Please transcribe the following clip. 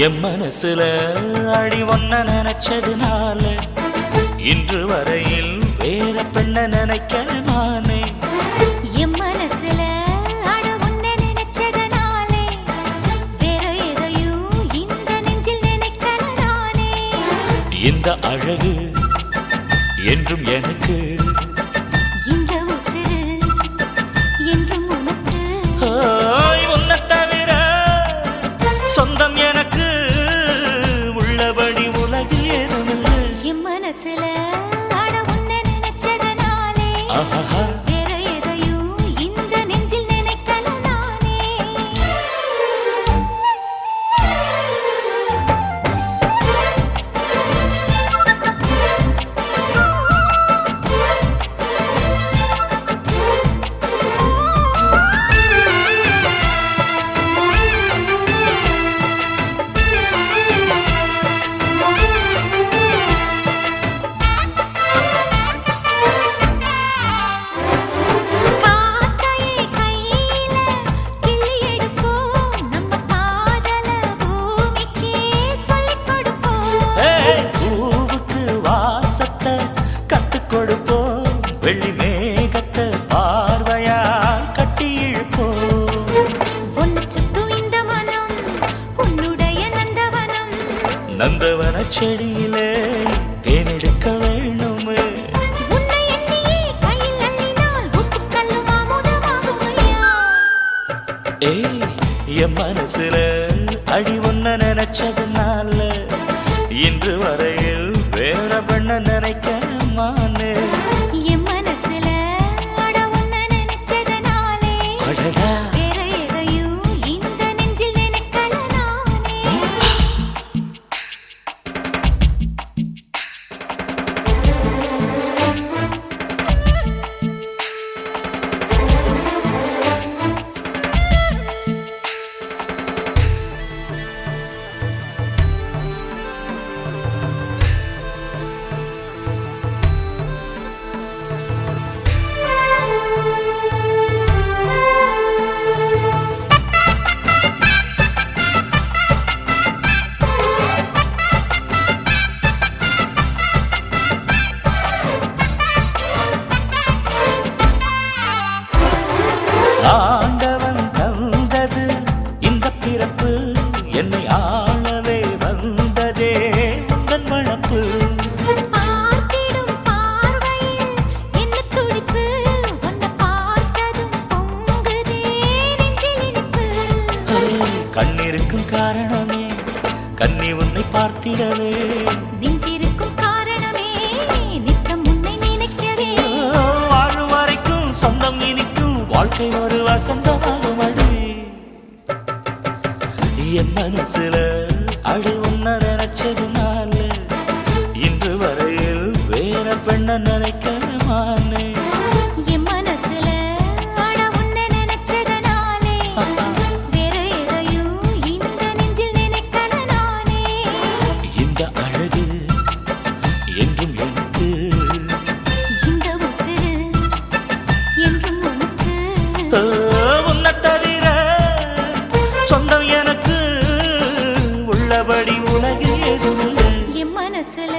என் மனசுல அடி ஒன்ன நினைச்சதுனால இன்று வரையில் வேற பெண்ண நினைக்கல நானே. என் மனசுல அட உன்ன நினைச்சதுனாலே வேற எதையும் இந்த நெஞ்சில் நினைக்கல நானே. இந்த அழகு என்றும் எனக்கு, இந்த உசிறு என்றும் உனக்கு. உன்னை தவிர சொந்தம் எனக்கு உள்ளபடி உலகில் ஏதுமில்லை. என் மனசுல அட உன்ன நினைச்சதுனாலே வேற எதையும் இந்த நெஞ்சில் நினைக்கல நானே. வெள்ளி மேகத்தை பார்வையால் கட்டி இழுப்போம். ஒன்னு சுத்தும் இந்த மனம் உன்னுடைய நந்தவனம். நந்தவன செடியிலே தேனெடுக்க வேணுமே. உன்னை எண்ணியே கையில் அள்ளினால் உப்புக்கல்லும் அமுதமாகும் ஐயா. என் மனசுல அடி ஒன்ன நினைச்சதுனால இன்று வரையில் வேற பெண்ண நினைக்க மானே. என் மனசுல அட உன்ன நினைச்சதுனாலே வேற எதையும் இந்த நெஞ்சில் நினைக்கல நானே. ஆண்டவன் தந்தது இந்த பிறப்பு, என்னை ஆளவே வந்ததே உந்தன் மணப்பு. பார்த்திடும் பார்வையில் என்ன துடிப்பு, உன்னை பார்த்ததும் பொங்குதே நெஞ்சில் இனிப்பு. கண்ணிருக்கும் காரணமே கண்ணி உன்னை பார்த்திடவே, நெஞ்சிருக்கும் காரணமே நித்தம் உன்னை நினைக்கவே. வாழும் வரைக்கும் சொந்தம் இனிக்கும் வாழ்க்கை ஒரு வசந்தமாகும் அடி. என் மனசுல அடி உன்ன நினைச்சதுனால இன்று வரையில் வேற பெண்ண நினைக்கமானே. என் மனசுல அட உன்னை நினைச்சதுனாலே வேற எதையும் இந்த நெஞ்சில் நினைக்கல நானே. இந்த அழகு என்றும் எனக்கு, இந்த உசிறு என்றும் உனக்கு. உன்னை தவிர சொந்தம் எனக்கு உள்ளபடி உலகில் எதுவும் இல்லை. என் மனசுல